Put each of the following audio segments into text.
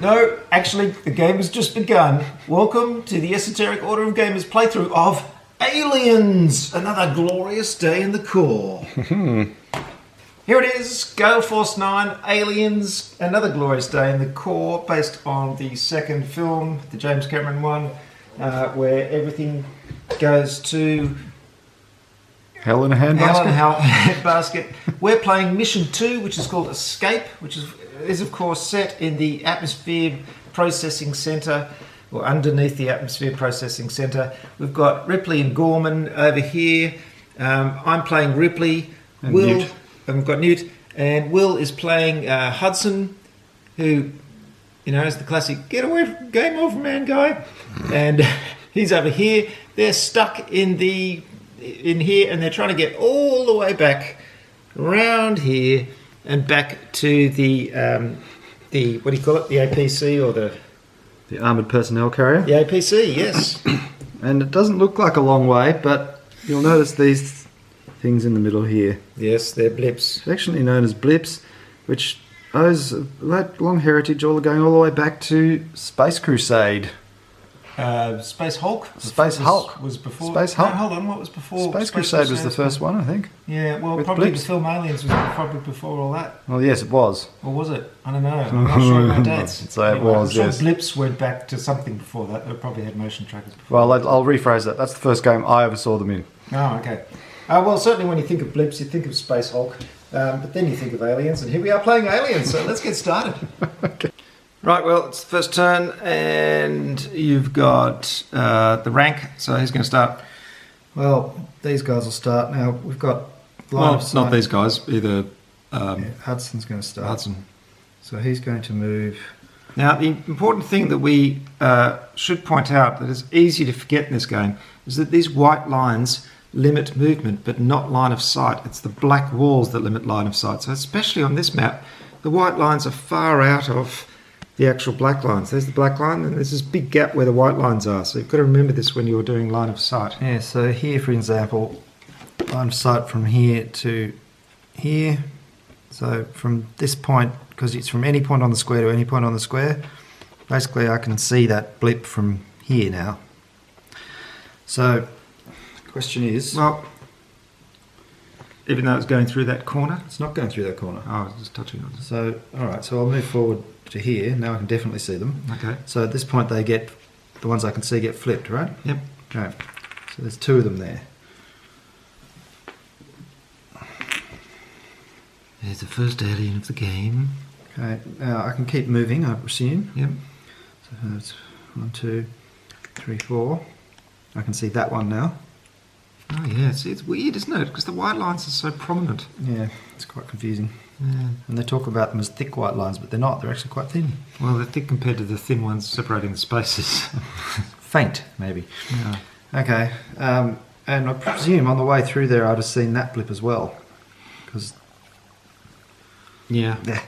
No, actually, the game has just begun. Welcome to the Esoteric Order of Gamers playthrough of Aliens! Another glorious day in the core. Here it is, Gale Force 9, Aliens, another glorious day in the core, based on the second film, the James Cameron one, where everything goes to Hell in a handbasket. Hell in a handbasket. We're playing Mission 2, which is called Escape, which is of course set in the Atmosphere Processing Centre, or underneath the Atmosphere Processing Centre. We've got Ripley and Gorman over here. I'm playing Ripley. And Will, Newt. and we've got Newt. And Will is playing Hudson, who, you know, is the classic get away from game over man guy. And he's over here. They're stuck in here, and they're trying to get all the way back around here and back to the what do you call it? The APC or the Armoured Personnel Carrier. the APC? Yes. And it doesn't look like a long way, but you'll notice these things in the middle here. Yes, they're blips. Affectionately known as blips, which owes that long heritage all going all the way back to Space Crusade. Space Hulk. Space Hulk was before. Space Hulk. No, hold on, what was before? Space Crusade was the first one, I think. Yeah, well, with probably blips. the film Aliens was probably before all that. Well, yes, it was. Or was it? I don't know. I'm not sure about dates. So it was, I'm sure yes. blips went back to something before that. They probably had motion trackers before. Well, I'll rephrase that. That's the first game I ever saw them in. Oh, okay. Well, certainly when you think of blips, you think of Space Hulk, but then you think of Aliens, and here we are playing Aliens, so let's get started. Okay. Right, well, it's the first turn, and you've got the rank, so who's going to start? Well, these guys will start now. We've got line of sight. not these guys, either Yeah, Hudson's going to start. Hudson. So he's going to move. Now, the important thing that we should point out that is easy to forget in this game is that these white lines limit movement, but not line of sight. It's the black walls that limit line of sight. So especially on this map, the white lines are far out of the actual black lines. There's the black line, and there's this big gap where the white lines are. So you've got to remember this when you're doing line of sight. Yeah, so here, for example, line of sight from here to here. So from this point, because it's from any point on the square to any point on the square, basically I can see that blip from here now. So the question is... Well, even though it's going through that corner. It's not going through that corner. Oh, I was just touching on it. So, alright, so I'll move forward to here. Now I can definitely see them. Okay. So at this point they get, the ones I can see get flipped, right? Yep. Okay. So there's two of them there. There's the first alien of the game. Okay, now I can keep moving, I presume. Yep. So that's 1, 2, 3, 4. I can see that one now. Oh yeah, it's weird, isn't it? Because the white lines are so prominent. Yeah, it's quite confusing. Yeah. And they talk about them as thick white lines, but they're not. They're actually quite thin. Well, they're thick compared to the thin ones separating the spaces. Faint, maybe. Yeah. Okay, and I presume on the way through there I'd have seen that blip as well. Because, Yeah. yeah.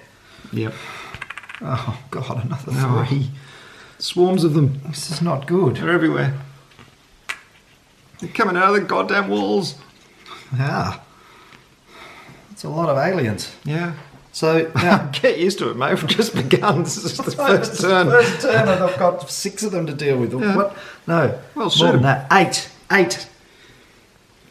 Yep. Oh, God, another Oh. 3. Swarms of them. This is not good. They're everywhere. They're coming out of the goddamn walls. Ah. That's a lot of aliens. Yeah. So, now... Get used to it, mate. We've just begun. This is the first turn. First turn, and I've got 6 of them to deal with. Yeah. What? No. Well, shoot more than 'em. that. 8.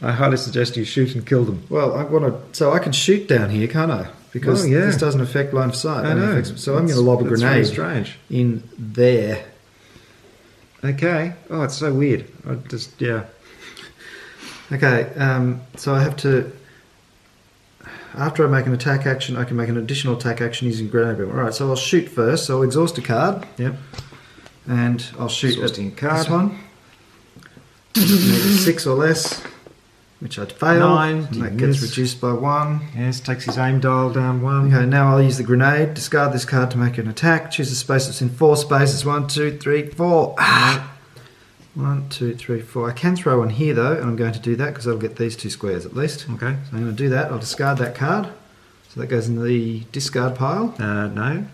I highly suggest you shoot and kill them. Well, I want to. So I can shoot down here, can't I? Because Oh, yeah. this doesn't affect line of sight. I only know. affects- so I'm going to lob a That's grenade really strange. in there. Okay. Oh, it's so weird. I just, yeah. Okay. So I have to. After I make an attack action, I can make an additional attack action using grenade beam. All right. So I'll shoot first. So I'll exhaust a card. Yep. And I'll shoot Exhausting at a card. this one. Negative 6 or less, which I'd fail. 9, And that didn't gets miss. reduced by 1. Yes, takes his aim dial down 1. Okay, now I'll use the grenade. Discard this card to make an attack. Choose a space that's in 4 spaces. 1, 2, 3, 4. Ah! 1, 2, 3, 4. I can throw one here though, and I'm going to do that because that'll get these 2 squares at least. So Okay. I'm going to do that. I'll discard that card. So that goes in the discard pile. No.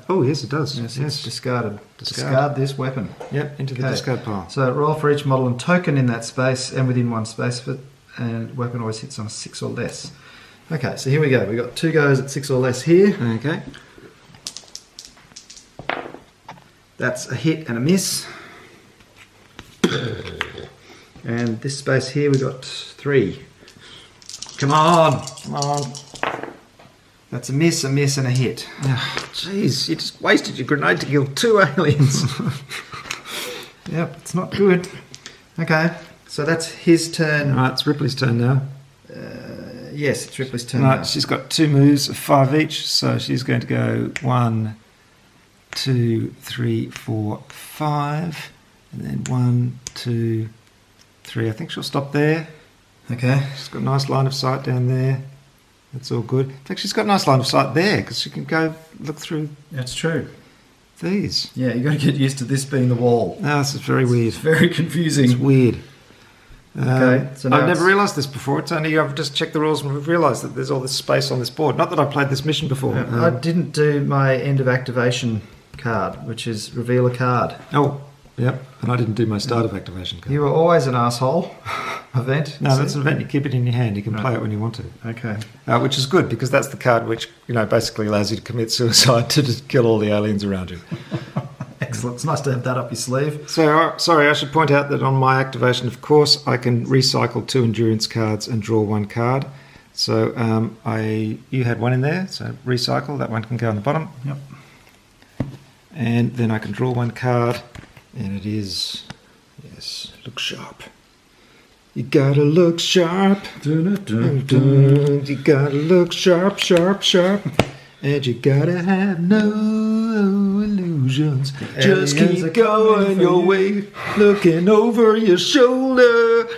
Oh, yes, it does. Yes, Yes. it's discarded. Discard. Discard this weapon. Yep, into the Okay. discard pile. So roll for each model and token in that space and within 1 space of it, and weapon always hits on a 6 or less. Okay, so here we go. We've got 2 goes at 6 or less here. Okay. That's a hit and a miss. And this space here we got 3. Come on, come on. That's a miss, and a hit. Jeez, you just wasted your grenade to kill 2 aliens. Yep, it's not good. Okay, so that's his turn. Right, it's Ripley's turn now. Yes, it's Ripley's turn. Right, now. she's got 2 moves of 5 each, so she's going to go 1, 2, 3, 4, 5, and then 1, 2, 3. I think she'll stop there. Okay. She's got a nice line of sight down there. That's all good. In fact, she's got a nice line of sight there because she can go look through That's true. these. Yeah, you got to get used to this being the wall. No, this is very weird. It's very confusing. It's weird. Okay, so now I've never it's- realised this before. It's only I've just checked the rules and we've realised that there's all this space on this board. Not that I've played this mission before. I didn't do my end of activation card, which is reveal a card. Oh, yep. And I didn't do my start of activation card. You were always an asshole. Event. No, that's an event. You keep it in your hand. You can play it when you want to. Okay. Which is good because that's the card which basically allows you to commit suicide to just kill all the aliens around you. Excellent. It's nice to have that up your sleeve. So, sorry, I should point out that on my activation, of course, I can recycle 2 endurance cards and draw 1 card. So you had 1 in there, so recycle. That one can go on the bottom. Yep. And then I can draw 1 card, and it is, yes, look sharp. You gotta look sharp. Dun, dun, dun. You gotta look sharp, sharp, sharp. And you gotta have no illusions. Just aliens are keep going coming your for way, looking over your shoulder.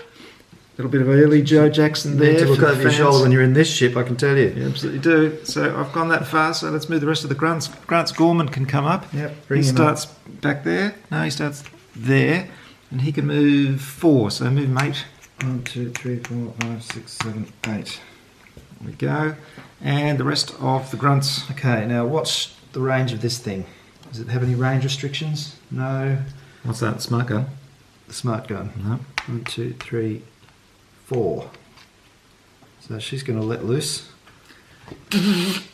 Little bit of early Joe Jackson You there. need to look for the over your fans. shoulder when you're in this ship, I can tell you. You absolutely do. So I've gone that far, so let's move the rest of the grunts. Grants Gorman can come up. Yep, He bring him starts back there. No, he starts there. And he can move 4, so move him 8. 1, 2, 3, 4, 5, 6, 7, 8. There we go. And the rest of the grunts. Okay, now what's the range of this thing? Does it have any range restrictions? No. What's that? Smart gun? The smart gun. No. 1, 2, 3, 4. So she's going to let loose.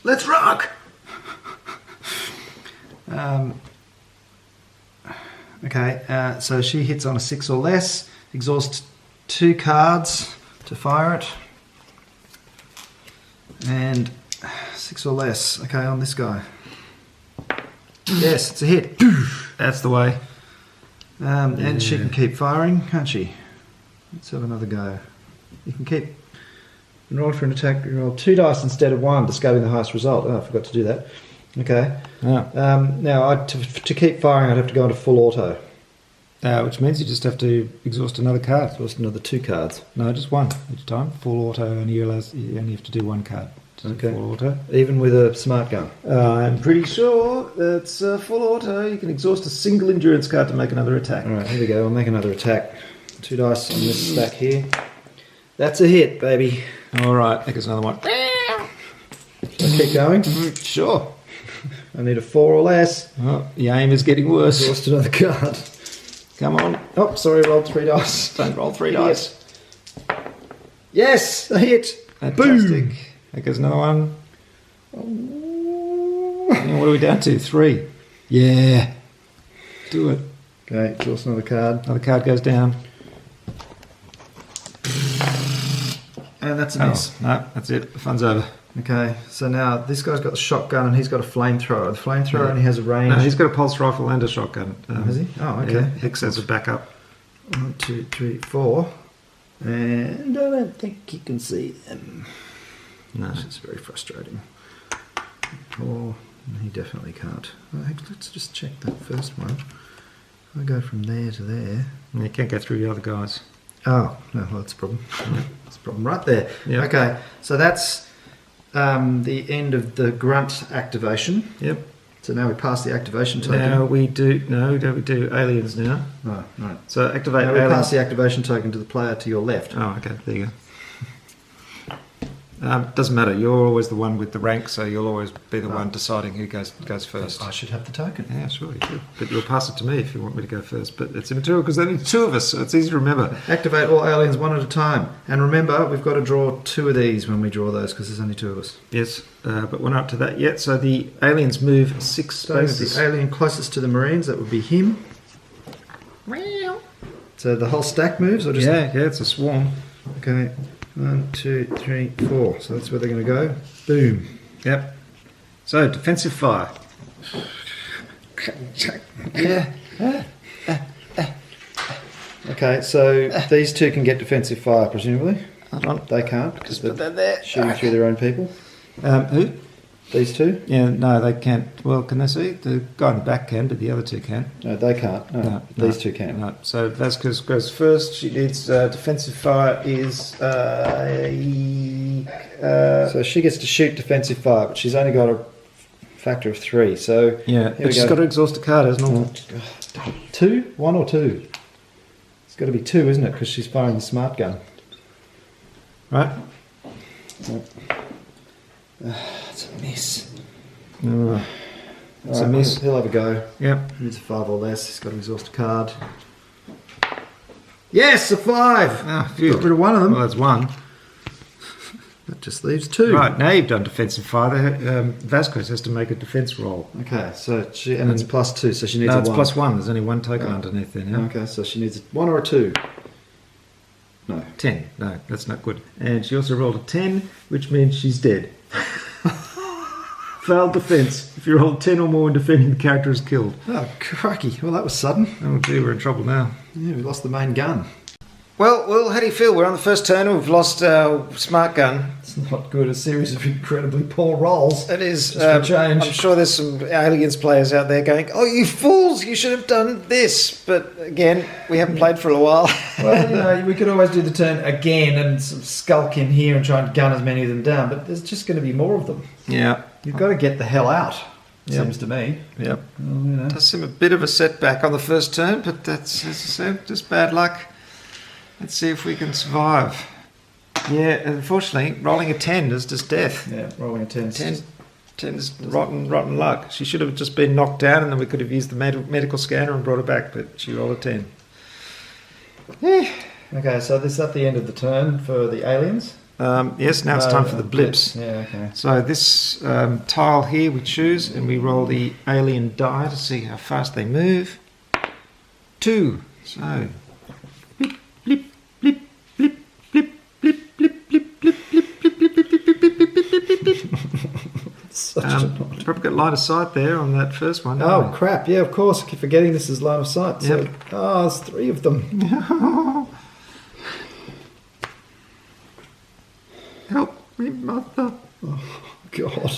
Let's rock! Okay, so she hits on a 6 or less, exhausts 2 cards to fire it, and 6 or less. Okay, on this guy. Yes, it's a hit. That's the way. And she can keep firing, can't she? Let's have another go. You can keep. In order for an attack, you roll 2 dice instead of 1, discarding the highest result. Oh, I forgot to do that. Okay. Yeah. Now, to keep firing, I'd have to go into full auto. Which means you just have to exhaust another card. So it's another 2 cards. No, just 1 each time. Full auto, you only have to do 1 card. Just Okay. Full auto. Even with a smart gun. I'm pretty sure that's full auto. You can exhaust a single endurance card to make another attack. Alright, here we go. I'll make another attack. 2 dice on this stack here. That's a hit, baby. All right, there goes another one. Shall I keep going? Sure. I need a 4 or less. Oh, the aim is getting worse. Lost another card. Come on. Oh, sorry, rolled 3 dice. Don't roll 3 dice. Yes, a hit. Fantastic. Boom. There goes another one. And what are we down to? 3. Yeah. Do it. Okay, exhaust another card. Another card goes down. And that's a miss. Oh, no, that's it. The fun's over. Okay, so now this guy's got the shotgun and he's got a flamethrower. The flamethrower only has a range. No, he's got a pulse rifle and a shotgun. Has he? Oh, okay. Yeah, Hicks has a backup. 1, 2, 3, 4. And I don't think you can see them. No. It's very frustrating. Or he definitely can't. Let's just check that first one. If I go from there to there. You can't go through the other guys. Oh, no, well, that's a problem. That's a problem right there. Yep. Okay, so that's the end of the grunt activation. Yep. So now we pass the activation token. Now we do aliens now. Oh, right. So activate Now we aliens. pass the activation token to the player to your left. Oh, okay. There you Doesn't matter. You're always the one with the rank, so you'll always be the one deciding who goes first. I should have the token. Yeah, sure, you do. But you'll pass it to me if you want me to go first. But it's immaterial because there's only two of us, so it's easy to remember. Activate all aliens one at a time. And remember, we've got to draw 2 of these when we draw those because there's only 2 of us. Yes, but we're not up to that yet. So the aliens move 6 spaces. The alien closest to the Marines, that would be him. So the whole stack moves, or just Yeah, it's a swarm. Okay, 1, 2, 3, 4. So that's where they're going to go. Boom. Yep. So defensive fire. Yeah. Okay, so these 2 can get defensive fire, presumably. Hold on. They can't because Put they're that there. shooting through their own people. Who? These 2? Yeah, no, they can't. Well, can they see? The guy in the back can, but the other 2 can. No, they can't. No, these 2 can. No. So Vasquez goes first. She needs defensive fire is. So she gets to shoot defensive fire, but she's only got a factor of 3. So Yeah, here but she's got to exhaust a card as normal. 2? 1 or 2? It's got to be 2, isn't it? Because she's firing the smart gun. Right? It's a miss. It's a miss. He'll have a go. Yep. He needs a 5 or less. He's got to exhaust a card. Yes, a 5. Ah, phew. Got rid of one of them. Well, that's 1. That just leaves 2. Right, now you've done defensive fire. Vasquez has to make a defense roll. Okay, so and it's +2, so she needs No, a it's 1. +1. There's only 1 token Oh. underneath there now. Okay, so she needs a 1 or a 2. No. 10. No, that's not good. And she also rolled a 10, which means she's dead. Failed defense. If you roll 10 or more in defending, the character is killed. Oh, crikey. Well, that was sudden. Oh, gee, we're in trouble now. Yeah, we lost the main gun. Well, how do you feel? We're on the first turn and we've lost our smart gun. It's not good. A series of incredibly poor rolls. It is. Just for change. I'm sure there's some Aliens players out there going, "Oh, you fools! You should have done this." But again, we haven't played for a while. Well, we could always do the turn again and sort of skulk in here and try and gun as many of them down, but there's just going to be more of them. Yeah. You've got to get the hell out, Yep. seems to me. Yep. Well, Does seem a bit of a setback on the first turn, but that's, as I said, just bad luck. Let's see if we can survive. Yeah, unfortunately, rolling a 10 is just death. Yeah, rolling a 10. 10 is rotten luck. She should have just been knocked down and then we could have used the medical scanner and brought her back, but she rolled a 10. Okay, so this is at the end of the turn for the aliens. Yes, now it's time for the blips. Yeah, okay. So this tile here we choose and we roll the alien die to see how fast they move. 2. So blip, blip, blip, blip, blip, blip, blip, blip, blip, blip, blip, blip, blip, blip, blip, blip, blip, blip. Probably got line of sight there on that first one. Oh, crap. Yeah, of course. I keep forgetting this is line of sight. So, Yep. there's 3 of them. Help me, mother. God.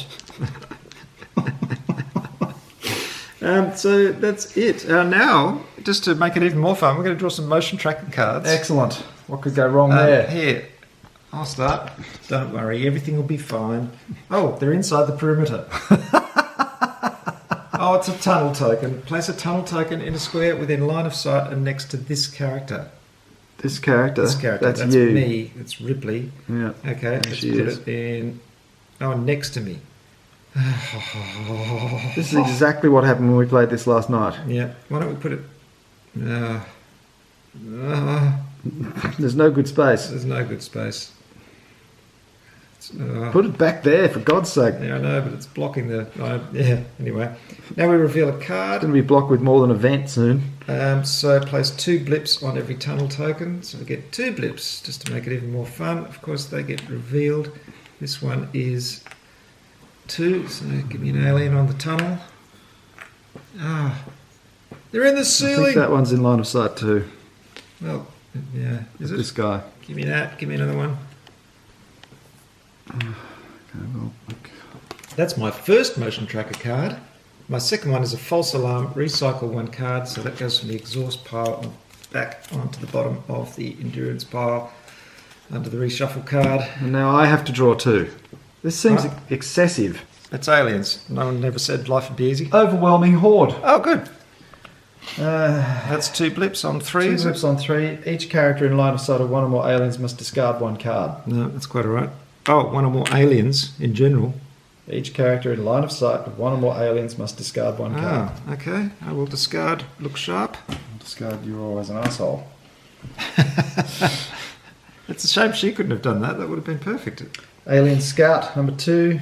So that's it. Now, just to make it even more fun, we're going to draw some motion tracking cards. Excellent. What could go wrong there? Here, I'll start. Don't worry, everything will be fine. Oh, they're inside the perimeter. Oh, it's a tunnel token. Place a tunnel token in a square within line of sight and next to this character. This character? This character. That's you. me. It's Ripley. Yeah. Okay, let's she put is. it in. Oh, next to me. This is exactly what happened when we played this last night. Yeah. Why don't we put it? There's no good space. There's no good space. Put it back there, for God's sake. Yeah, I know, but it's blocking the. Yeah. Anyway, now we reveal a card. It's going to be blocked with more than a vent soon. So place 2 blips on every tunnel token. So we get 2 blips just to make it even more fun. Of course, they get revealed. This one is 2. So give me an alien on the tunnel. They're in the I ceiling. think that one's in line of sight too. Well, yeah. Is it? This guy. Give me that. Give me another one. Okay, well, okay. That's my first motion tracker card. My second one is a false alarm. Recycle 1 card. So that goes from the exhaust pile back onto the bottom of the endurance pile under the reshuffle card. And now I have to draw 2. This seems Right. excessive. It's aliens. No one ever said life would be easy. Overwhelming horde. Oh, good. Uh, That's 2 blips on 3. 2 blips on 3. Each character in line of sight of 1 or more aliens must discard 1 card. No, that's quite all right. Oh, one or more aliens in general. Each character in line of sight of one or more aliens must discard one card. Ah, okay. I will discard. Look sharp. Discard, you're always an asshole. It's a shame she couldn't have done that. That would have been perfect. Alien Scout, number 2.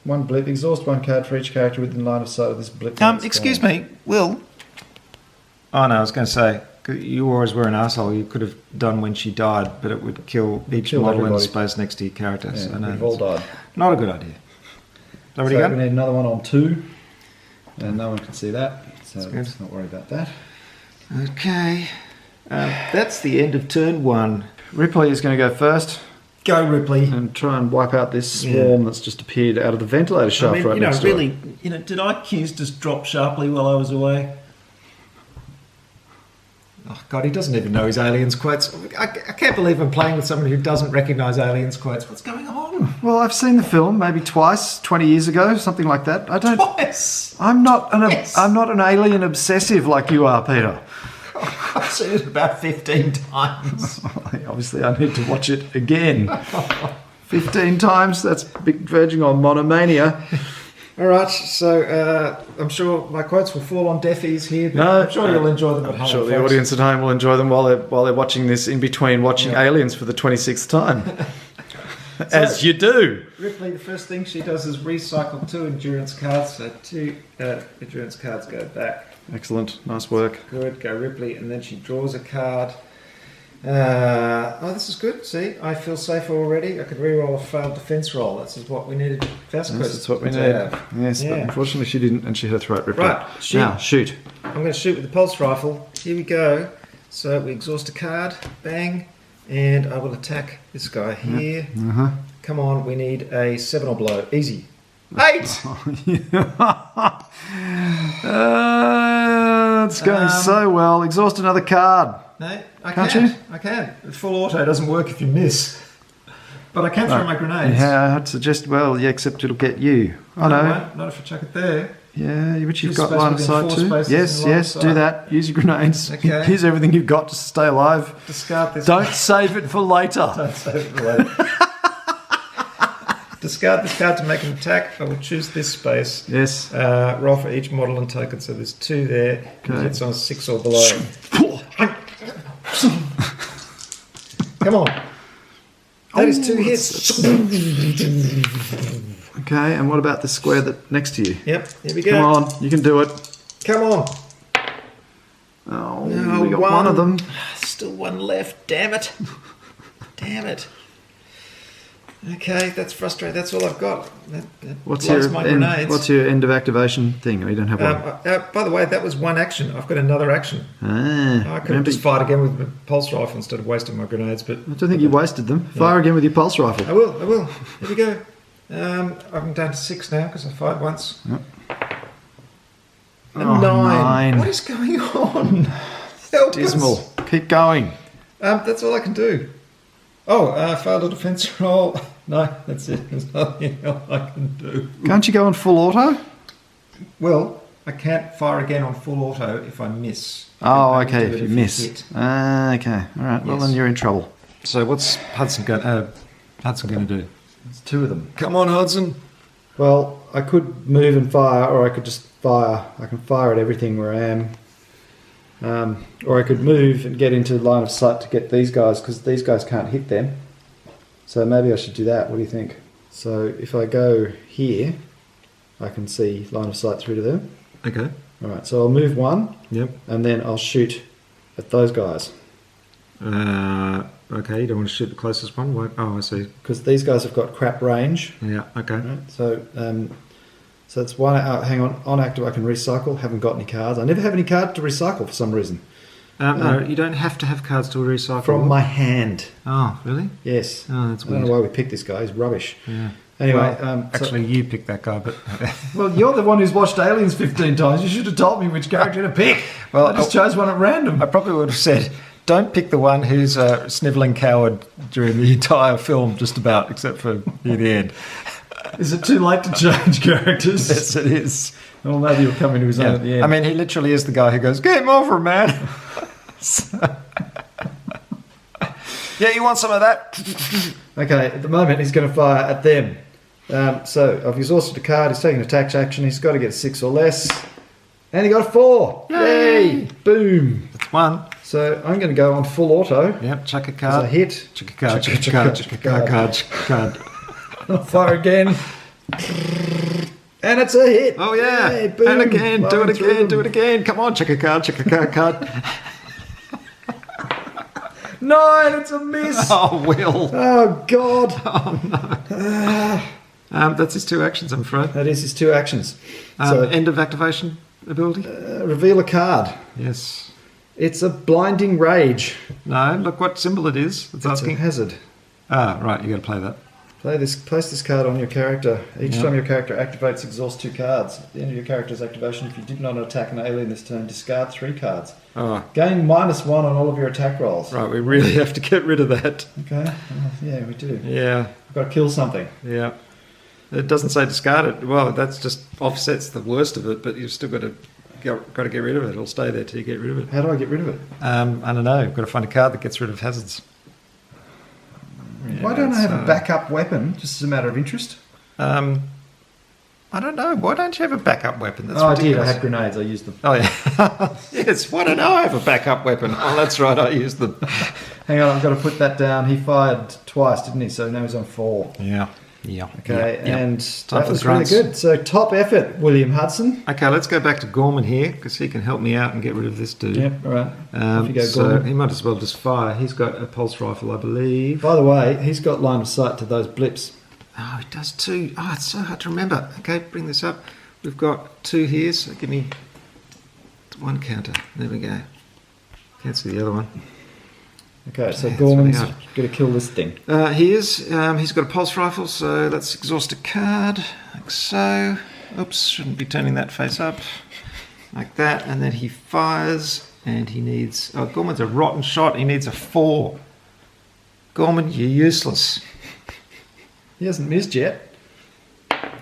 One blip. Exhaust one card for each character within line of sight of this blip. Excuse me, Will. Oh no, I was going to say, you always were an asshole. You could have done when she died, but it would kill each Kill model in the everybody. space next to your character. Yeah, So no, we've all died. not a good idea. So Already we got? need another one on 2. And no one can see that. So That's good. let's not worry about that. Okay. That's the end of turn 1. Ripley is going to go first Go, Ripley. and try and wipe out this swarm that's just appeared out of the ventilator shaft right next to it. did IQs just drop sharply while I was away? Oh, God, he doesn't even know his aliens quotes. I can't believe I'm playing with someone who doesn't recognise aliens quotes. What's going on? Well, I've seen the film maybe twice, 20 years ago, something like that. I don't. Twice! I'm not an. Yes. I'm not an alien obsessive like you are, Peter. I've seen it about 15 times. Obviously, I need to watch it again. 15 times. That's verging on monomania. All right, so I'm sure my quotes will fall on deaf ears here, but No, I'm sure you'll enjoy them at home. I'm sure the folks. audience at home will enjoy them while they're watching this in between watching Aliens for the 26th time. As you do. Ripley, the first thing she does is recycle 2 endurance cards, so 2 endurance cards go back. Excellent. Nice work. Good, go Ripley, and then she draws a card. This is good. See, I feel safer already. I could re-roll a failed defense roll. This is what we needed Vasquez Yes, that's what we to need. have. Yes, but Yeah. unfortunately she didn't, and she had to throw it Ripley. Right, shoot. Now, shoot. I'm going to shoot with the pulse rifle. Here we go. So we exhaust a card. Bang. And I will attack this guy here. Uh-huh. Come on, we need a 7 or below. Easy. 8! It's going so well. Exhaust another card. No, I Can't can't. you? I can. Full auto doesn't work if you miss. But I can throw my grenades. Yeah, I'd suggest, well, yeah, except it'll get you. I No, it know. won't. Not if I chuck it there. Yeah, but you've Use got space line of within sight 4 too. spaces Yes, in line of yes, do sight. that. Use your grenades. Okay. Use everything you've got to stay alive. Discard this. Don't save it for later. Don't save it for later. Discard this card to make an attack. I will choose this space. Yes. Roll for each model and token. So there's 2 there. Okay. It's on 6 or below. Come on. That is 2 hits. Okay, and what about the square that next to you? Yep. Here we go. Come on, you can do it. Come on. Oh, No, we got one of them. Still one left. Damn it. Damn it. Okay, that's frustrating. That's all I've got. That What's blocks your my end, grenades. what's your end of activation thing? Oh, you don't have one. By the way, that was one action. I've got another action. I could have remember, just fired again with my pulse rifle instead of wasting my grenades, but I don't think you wasted them. Fire again with your pulse rifle. I will. Here we go. I'm down to 6 now because I fired once. Yep. A Oh, 9. What is going on? Help us. Dismal. Keep going. That's all I can do. Oh, failed a defense roll. No, that's it. There's nothing else I can do. Can't you go on full auto? Well, I can't fire again on full auto if I miss. Oh, I can okay, only do if it you miss. hit. Okay, all right. Well, Yes. then you're in trouble. So what's Hudson going to do? There's 2 of them. Come on, Hudson. Well, I could move and fire, or I could just fire. I can fire at everything where I am. Or I could move and get into line of sight to get these guys, because these guys can't hit them. So maybe I should do that. What do you think? So if I go here, I can see line of sight through to them. Okay. All right, so I'll move 1, Yep. and then I'll shoot at those guys. Okay, you don't want to shoot the closest one? Why? Oh, I see. Because these guys have got crap range. Yeah, okay. Right, so it's one. Hang on active. I can recycle. Haven't got any cards. I never have any card to recycle for some reason. No, you don't have to have cards to recycle. From my hand. Oh, really? Yes. Oh, that's I don't weird. know why we picked this guy. He's rubbish. Yeah. Anyway, Well, actually, you picked that guy, but well, you're the one who's watched Aliens 15 times. You should have told me which character to pick. Well, I just chose one at random. I probably would have said, don't pick the one who's a snivelling coward during the entire film, just about, except for near the end. Is it too late to change characters? Yes, it is. Well, maybe he'll come into his own at the end. I mean, he literally is the guy who goes, game over, man. Yeah, you want some of that? Okay, at the moment he's going to fire at them. So I've exhausted a card. He's taking an attack action. He's got to get 6 or less. And he got a 4. Yay! Boom. That's one. So I'm going to go on full auto. Yep, chuck a As card. I hit. Chuck a card, chuck a card, chuck a card, chuck a card. I'll fire again. And it's a hit. Oh yeah. Yay, boom. And again, do it Blowing through again, do them. it again. Come on, chuck a card, chuck a card, card. 9, it's a miss. Oh, Will. Oh, God. That's his 2 actions, I'm afraid. That is his 2 actions. So End of activation ability? reveal a card. Yes. It's a blinding rage. No, look what symbol it is. It's It's a asking. hazard. Ah, right, you got to play that. Place this card on your character. Each Yeah. time your character activates, exhaust 2 cards. At the end of your character's activation, if you did not attack an alien this turn, discard 3 cards. Oh, Gain -1 on all of your attack rolls. right, we really have to get rid of that. Okay. Yeah, we do. Yeah, We've got to kill something. yeah. It doesn't say discard it. Well, that's just offsets the worst of it, but you've still got to get rid of it. It'll stay there till you get rid of it. How do I get rid of it? I don't know. You've got to find a card that gets rid of hazards. Why don't I have so- a backup weapon, just as a matter of interest? I don't know. Why don't you have a backup weapon? That's I did. I ridiculous. had grenades. I used them. Oh yeah. Yes. Why don't I have a backup weapon? Oh, that's right. I used them. Hang on, I've got to put that down. He fired twice, didn't he? So now he's on 4. Yeah. Yeah. Okay, yeah. and Time that for was the really grunts. good. So top effort, William Hudson. Okay, let's go back to Gorman here because he can help me out and get rid of this dude. Yep, all right. Off you go, So Gorman. he might as well just fire. He's got a pulse rifle, I believe. By the way, he's got line of sight to those blips. Oh, he does too. Oh, it's so hard to remember. Okay, bring this up. We've got 2 here, so give me 1 counter. There we go. Cancel the other one. Okay, so Yeah, it's Gorman's really going to kill this thing. He is. He's got a pulse rifle, so let's exhaust a card, like so. Oops, shouldn't be turning that face up. Like that, and then he fires, and he needs... Oh, Gorman's a rotten shot. He needs a 4. Gorman, you're useless. He hasn't missed yet.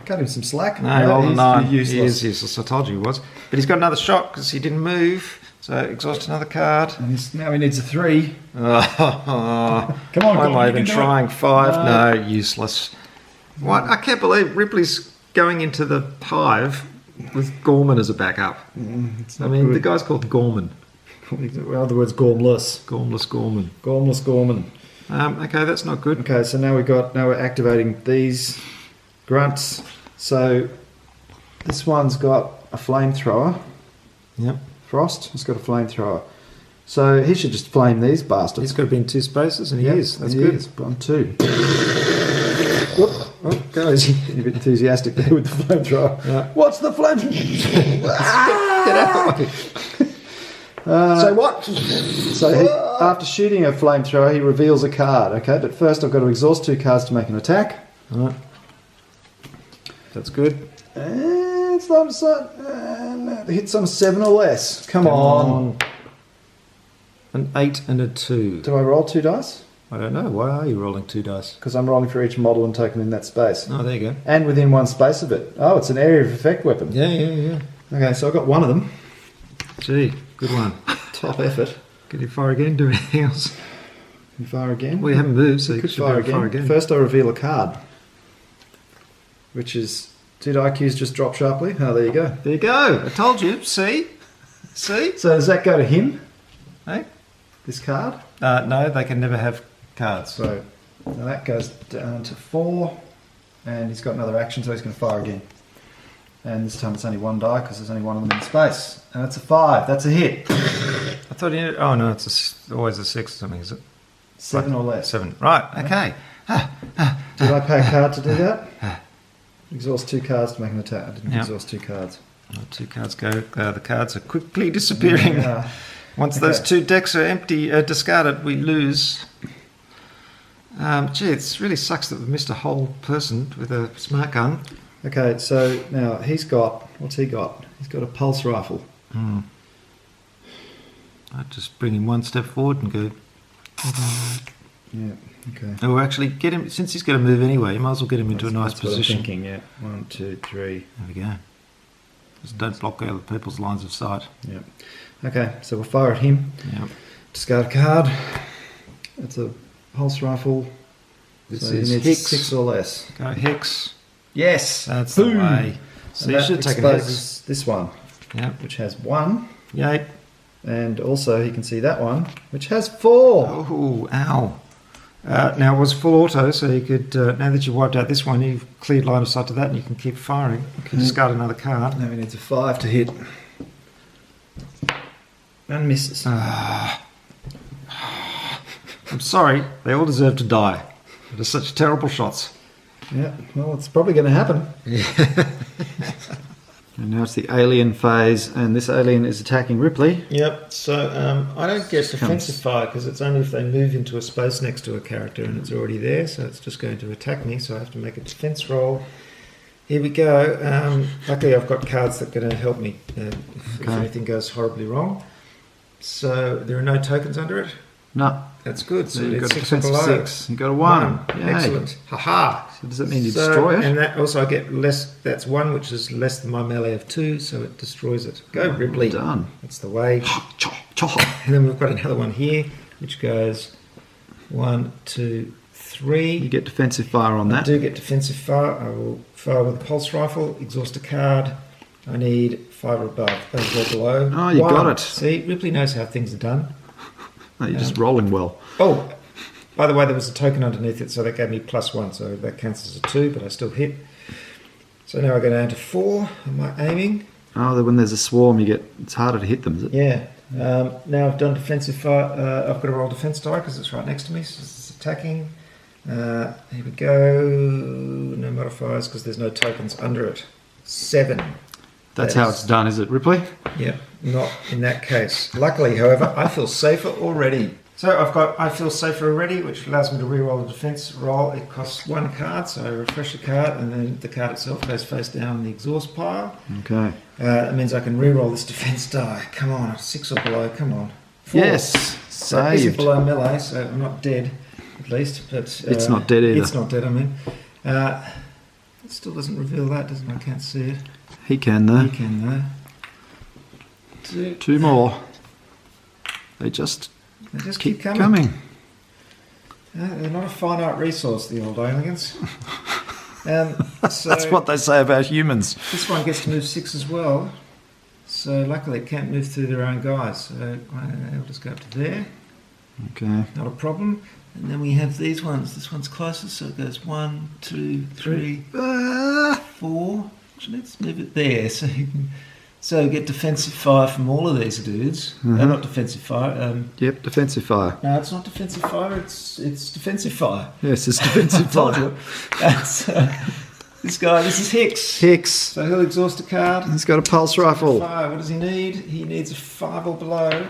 Cut him some slack. No, roll a 9. useless. He is useless. I told you he was. But he's got another shot because he didn't move. So exhaust another card. And now he needs a 3. Oh, Come on, why am Gorman, I you even can do it. trying 5? No, useless. What? I can't believe Ripley's going into the hive with Gorman as a backup. It's I not mean, the good. guy's called Gorman. In other words, Gormless. Gormless Gorman. Gormless Gorman. Okay, that's not good. Okay, so now we're activating these grunts. So this one's got a flamethrower. Yep. Frost has got a flamethrower. So he should just flame these bastards. He's got to be in 2 spaces, and he Yep, is. That's he good. is, on 2. Whoop, oh, goes. A bit enthusiastic there with the flamethrower. Yeah. What's the flamethrower? Get out. So what? So after shooting a flamethrower, he reveals a card. Okay, but first I've got to exhaust 2 cards to make an attack. All right. That's good. And it's time to start. Hits on 7 or less. Come on. An 8 and a 2. Do I roll 2 dice? I don't know. Why are you rolling 2 dice? Because I'm rolling for each model and token in that space. Oh, there you go. And within 1 space of it. Oh, it's an area of effect weapon. Yeah. Okay, so I've got 1 of them. Gee, good one. Top effort. Could you fire again? Do anything else? Can fire again. Well, you haven't moved, so you could should be able to fire again. First I reveal a card. Which is... Did IQs just drop sharply? Oh, there you go. There you go. I told you. See? See? So does that go to him? Hey? This card? No, they can never have cards. So now that goes down to 4. And he's got another action, so he's going to fire again. And this time it's only 1 die because there's only 1 of them in space. And it's a 5. That's a hit. I thought you... Oh, no, it's always a 6 or something, is it? 7 or less. 7. Right, okay. Did I pay a card to do that? Exhaust 2 cards to make an attack. I didn't Yeah. exhaust 2 cards. 2 cards go. The cards are quickly disappearing. Yeah. Once those Okay. 2 decks are empty, discarded, we lose. Gee, it really sucks that we missed a whole person with a smart gun. Okay, so now he's got... What's he got? He's got a pulse rifle. I'd just bring him 1 step forward and go... Yeah, okay. Oh, actually, get him... Since he's going to move anyway, you might as well get him into a nice That's what I'm position. thinking, yeah. 1, 2, 3. There we go. Just don't block other people's lines of sight. Yeah. Okay, so we'll fire at him. Yeah. Discard a card. It's a pulse rifle. This So he is needs Hicks. 6 or less. Go Hicks. Yes, That's boom. the way. So you And should that take a Hicks. exposes this one, Yeah. which has 1, Yay. and also you can see that one, which has 4. Oh, ow. Now it was full auto, so you could, now that you've wiped out this one, you've cleared line of sight to that and you can keep firing. You can discard another card. Now he needs a 5 to hit. And misses. I'm sorry, they all deserve to die. They're such terrible shots. Yeah, well, it's probably going to happen. And now it's the alien phase, and this alien is attacking Ripley. Yep, so I don't get Comes- defensive fire because it's only if they move into a space next to a character and it's already there, so it's just going to attack me, so I have to make a defense roll. Here we go. Luckily, I've got cards that are going to help me if Okay. anything goes horribly wrong. So there are no tokens under it. No, That's good. So so you've it's got a 6 or defensive below. 6. You've got a 1. Yay. Excellent. Ha-ha. So does that mean you So- destroy it? And that also I get less. That's 1, which is less than my melee of 2, so it destroys it. Go Ripley. Done. That's the way. Chop, chop. And then we've got another one here, which goes 1, 2, 3. You get defensive fire on I that. do get defensive fire. I will fire with a pulse rifle, exhaust a card. I need 5 or above, or below. Oh, you got it. See, Ripley knows how things are done. No, you're just rolling well. Oh, by the way, there was a token underneath it, so that gave me +1, so that counts as a 2, but I still hit. So now I go down to 4. Am I aiming? Oh, when there's a swarm, it's harder to hit them, is it? Yeah. Now I've done defensive fire. I've got to roll defense die because it's right next to me, so it's attacking. Here we go. No modifiers because there's no tokens under it. 7. That's how it's done, is it, Ripley? Yep, not in that case. Luckily, however, I feel safer already. So I've got I feel safer already, which allows me to re-roll the defense roll. It costs 1 card, so I refresh the card, and then the card itself goes face down in the exhaust pile. Okay. That means I can re-roll this defense die. Come on, 6 or below. Come on. 4. Yes, So this is saved. below melee, so I'm not dead, at least. But It's not dead either. It's not dead. I mean, it still doesn't reveal that, doesn't it? I can't see it. He can, though. You can though. 2 more. They just They just keep keep coming. coming. They're not a finite resource, the old aliens. So That's what they say about humans. this one gets to move 6 as well. So luckily it can't move through their own guys. So I'll just go up to there. Okay. Not a problem. And then we have these ones. This one's closest, so it goes 1, 2, 3, 4. Actually, let's move it there. So you can get defensive fire from all of these dudes. Not defensive fire. Yep, defensive fire. No, it's not defensive fire. It's defensive fire. Yes, it's defensive Told fire. you. That's, this guy. This is Hicks. Hicks. So he'll exhaust a card. He's got a pulse rifle. Fire. What does he need? He needs a 5 or below.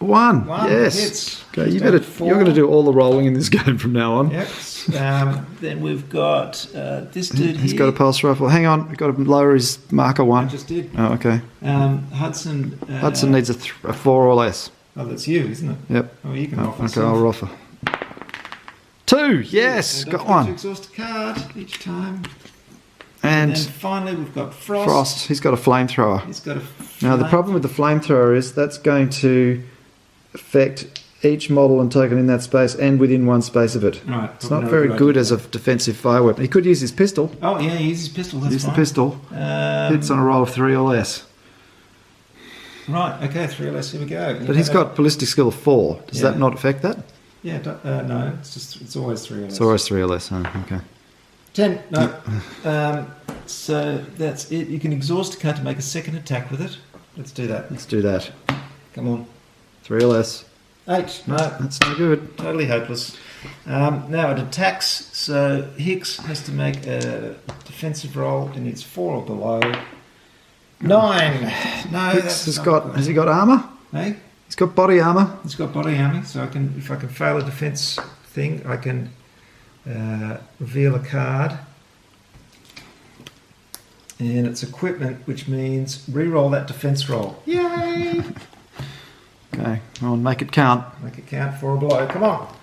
1. 1 Yes. hits. Okay, He's down to 4. you're going to do all the rolling in this game from now on. Yep. Then we've got this dude He's here. got a pulse rifle. Hang on, we've got to lower his marker I 1. just did. Oh, okay. Hudson. Hudson needs a 4 or less. Oh, that's you, isn't it? Yep. Oh, you can Oh, offer. okay, I'll offer. 2. Yes, And got don't forget to 1. exhaust a card each time. And And then finally we've got Frost. Frost. He's got a flamethrower. He's got a. Now the problem with the flamethrower is that's going to affect each model and token in that space and within one space of it. Right. It's not very good as a defensive fire weapon. He could use his pistol. Oh yeah, he uses his pistol. That's Use fine. the pistol. Hits on a roll of 3 or less. Right. Okay. 3 or less. Here we go. But he's got ballistic skill of 4. Does Yeah. that not affect that? Yeah. No. It's always 3 or less. It's always 3 or less. Oh, okay. 10. No. So that's it. You can exhaust a card to make a second attack with it. Let's do that. Let's do that. Come on. 3 or less. 8. No. That's no good. Totally hopeless. Now it attacks, so Hicks has to make a defensive roll and it's 4 or below. 9. No, Hicks that's has not got. good. Has he got armor? Hey, He's got body armor. it's got body armor, so if I can fail a defense thing, I can reveal a card. And it's equipment, which means re-roll that defense roll. Yay! Okay. Well, make it count. Make it count 4 or below. Come on.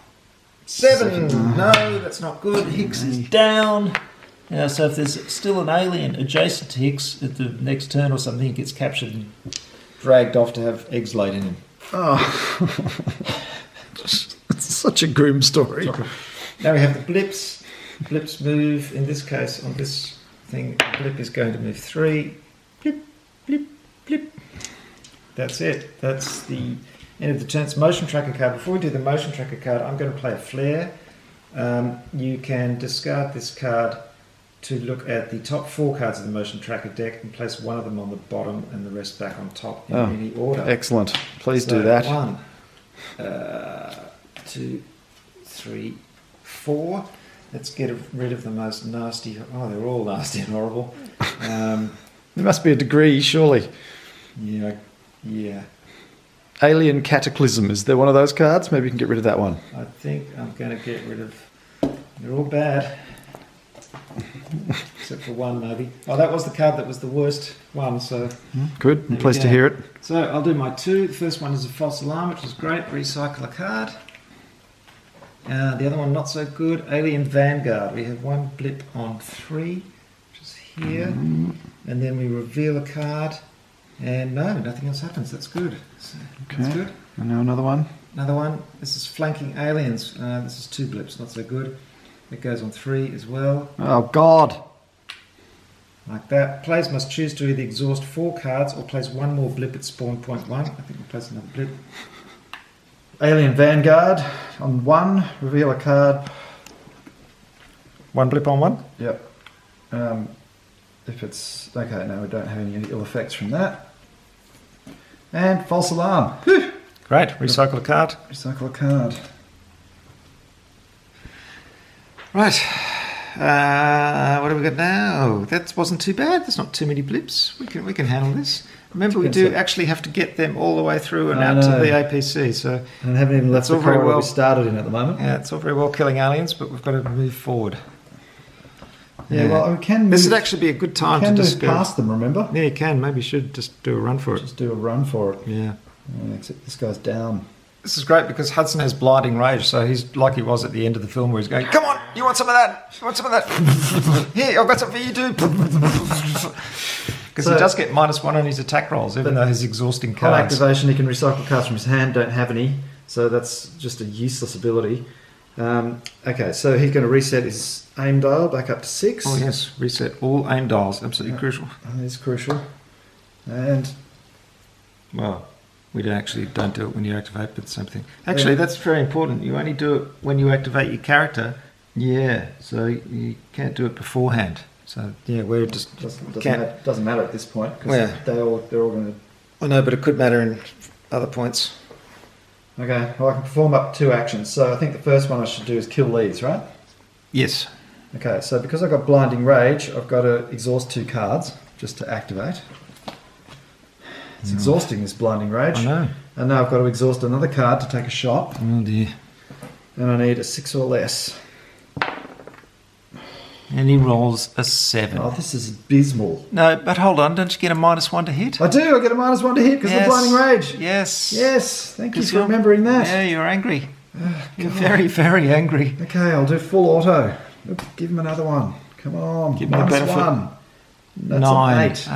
7. No, that's not good. Hicks is down. So if there's still an alien adjacent to Hicks at the next turn or something, he gets captured and dragged off to have eggs laid in him. Oh, it's such such a grim story. Now we have the blips. Blips move, in this case, on this thing, blip is going to move 3. Blip, blip, blip. That's it. That's the end of the turn. It's motion tracker card. Before we do the motion tracker card, I'm going to play a flare. You can discard this card to look at the top 4 cards of the motion tracker deck and place one of them on the bottom and the rest back on top in any order. Excellent. Please do that. 1, 2, 3, 4. Let's get rid of the most nasty. Oh, they're all nasty and horrible. There must be a degree, surely. Yeah. Alien Cataclysm. Is there one of those cards? Maybe you can get rid of that one. I think I'm going to get rid of. They're all bad, except for one maybe. Oh, that was the card that was the worst one. So good. I'm pleased to hear it. So I'll do my 2. The first one is a false alarm, which is great. Recycle a card. The other one not so good. Alien Vanguard. We have 1 blip on 3, which is here, and then we reveal a card. And no, nothing else happens. That's good. That's good. And now another one. Another one. This is Flanking Aliens. This is 2 blips. Not so good. It goes on 3 as well. Oh, God. Like that. Players must choose to either exhaust 4 cards or place 1 more blip at spawn point 1. I think we'll place another blip. Alien Vanguard on 1. Reveal a card. 1 blip on 1? Yep. If it's... Okay, no, we don't have any ill effects from that. And false alarm. Whew. Great. Recycle a card. Recycle a card. Right. What have we got now? That wasn't too bad. There's not too many blips. We can handle this. Remember, we do actually have to get them all the way through and out to the APC. So and haven't even left the corridor we started in at the moment. Yeah, it's all very well killing aliens, but we've got to move forward. Yeah, well, we can move, this would actually be a good time to just move past them, remember? Yeah, you can. Maybe you should just do a run for it. Just do a run for it. Yeah. Except this guy's down. This is great because Hudson has blinding rage, so he's like he was at the end of the film where he's going, "Come on, you want some of that? You want some of that? Here, I've got some for you too." Because he does get -1 on his attack rolls, even though he's exhausting cards. On activation, he can recycle cards from his hand. Don't have any, so that's just a useless ability. Okay, so he's going to reset his aim dial back up to 6. Oh yes, reset all aim dials. Absolutely crucial. That is crucial. And well, we don't do it when you activate, but the same thing. Actually, that's very important. You only do it when you activate your character. Yeah, so you can't do it beforehand. So yeah, we're just doesn't matter at this point because they're all going to. I know, but it could matter in other points. Okay, well I can perform up 2 actions. So I think the first one I should do is kill these, right? Yes. Okay, so because I've got Blinding Rage, I've got to exhaust 2 cards just to activate. It's exhausting, this Blinding Rage. I know. And now I've got to exhaust another card to take a shot. Oh dear. And I need a 6 or less. And he rolls a 7. Oh, this is abysmal. No, but hold on, don't you get a -1 to hit? I do, I get a -1 to hit because of Blinding Rage. Yes. Yes, thank you for remembering that. Yeah, you're angry. You're very, very angry. Okay, I'll do full auto. Give him another one. Come on. Give him the benefit. -1. That's 9. an 8.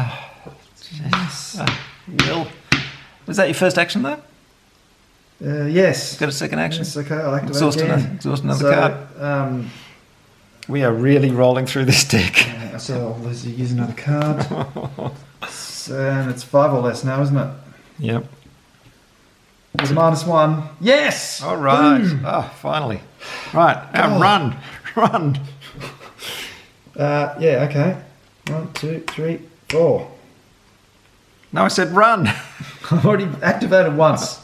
Yes. Will. Was that your first action though? Yes. Got a second action? Yes, okay, I'll activate Exhaust another card. We are really rolling through this deck. So I'll use another card. And it's 5 or less now, isn't it? Yep. There's a -1. Yes! All right. Boom. Oh, finally. Right. Now run. Run. Yeah, okay. 1, 2, 3, 4. No, I said run. I've already activated once.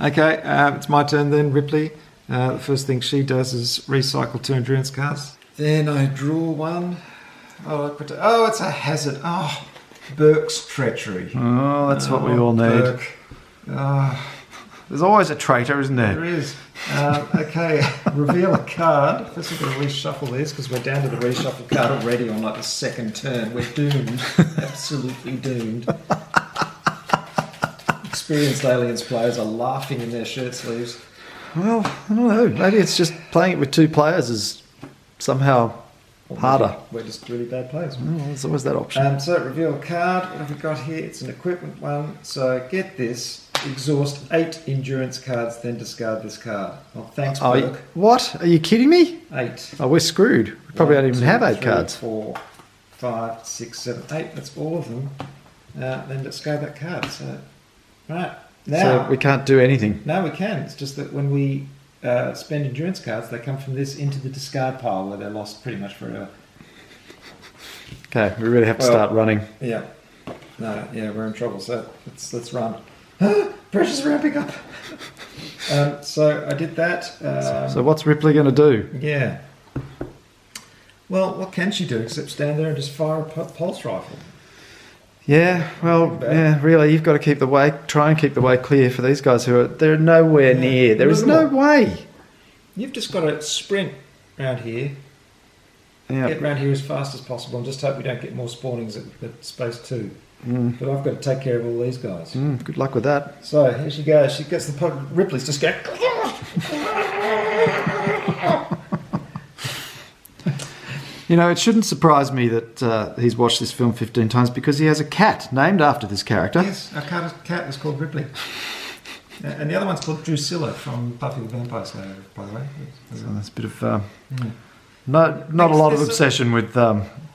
Okay, it's my turn then, Ripley. The first thing she does is recycle 2 endurance cards. Then I draw 1. Oh, it's a hazard. Oh, Burke's treachery. Oh, that's what we all need. Burke. There's always a traitor, isn't there? There is. Okay, reveal a card. First we've got to reshuffle these because we're down to the reshuffle card already on like the second turn. We're doomed. Absolutely doomed. Experienced Aliens players are laughing in their shirt sleeves. Well, I don't know. Maybe it's just playing it with 2 players is somehow harder. We're just really bad players. Well, there's always that option. So reveal a card. What have we got here? It's an equipment one. So get this. exhaust 8 endurance cards, then discard this card. Well, thanks, Oh, Burke. what? Are you kidding me? 8. Oh, we're screwed. We probably don't even have 8 cards. 4, 5, 6, 7, 8. That's all of them. Then discard that card. So, right. Now, So we can't do anything. no, we can. It's just that when we spend endurance cards, they come from this into the discard pile where they're lost pretty much forever. Okay, we really have to Well- start running. Yeah. No, yeah, we're in trouble. So let's run. Pressure's ramping up. So I did that. So what's Ripley going to do? Yeah. Well, what can she do except stand there and just fire a pulse rifle? Yeah, well, Bad. yeah, really, you've got to keep the way, try and keep the way clear for these guys who are, they're nowhere Yeah, near. There is look no way. You've just got to sprint round here, Yeah. get round here as fast as possible, and just hope we don't get more spawnings at space 2. Mm, But I've got to take care of all these guys. good luck with that. So here she goes. She gets the Ripley's just go. You know, it shouldn't surprise me that he's watched this film 15 times because he has a cat named after this character. Yes, our cat is called Ripley. And the other one's called Drusilla from Buffy the Vampire Slayer, by the way. So that's a bit of Mm. not a lot of obsession with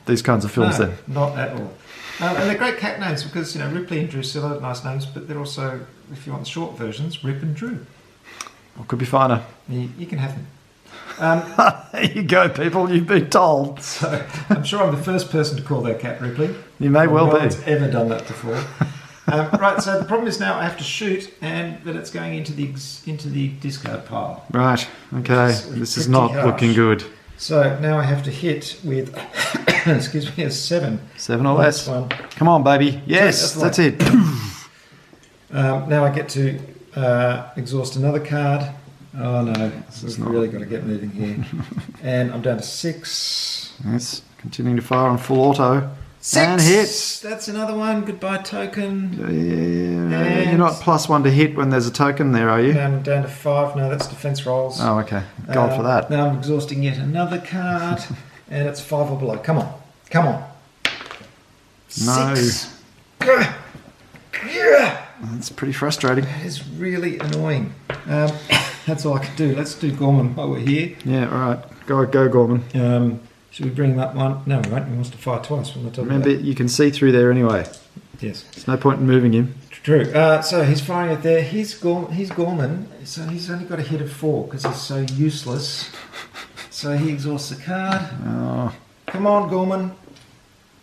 these kinds of films. No, Then not at all. And they're great cat names because, you know, Ripley and Drusilla are nice names, but they're also, if you want the short versions, Rip and Drew. what could be finer? You can have them. There you go, people. You've been told. So I'm sure I'm the first person to call their cat Ripley. You may well no be. one's ever done that before. Right, so the problem is now I have to shoot, and that it's going into the discard pile. Right. Okay. Which is This is pretty not harsh. looking good. So now I have to hit with, excuse me, a 7. 7 or on less. this one. Come on, baby. Yes, That's that's it. Now I get to exhaust another card. Oh no, is we've not- really got to get moving here. And I'm down to 6. Yes. Continuing to fire on full auto. 6! And hit. That's another one. Goodbye, token. Yeah, you're not +1 to hit when there's a token there, are you? Now I'm down to 5. No, that's defense rolls. Oh, okay. God for that. Now I'm exhausting yet another card. And it's 5 or below. Come on. Come on. No. 6. Gah. Yeah. That's pretty frustrating. That is really annoying. That's all I can do. Let's do Gorman while we're here. Yeah, all right. Go, Gorman. Should we bring him up one? No, we won't. He wants to fire twice from the top Remember, of you can see through there anyway. that. Yes. There's no point in moving him. True. So he's firing it there. He's Gorman. So he's only got a hit of 4 because he's so useless. So he exhausts the card. Oh, Come on, Gorman.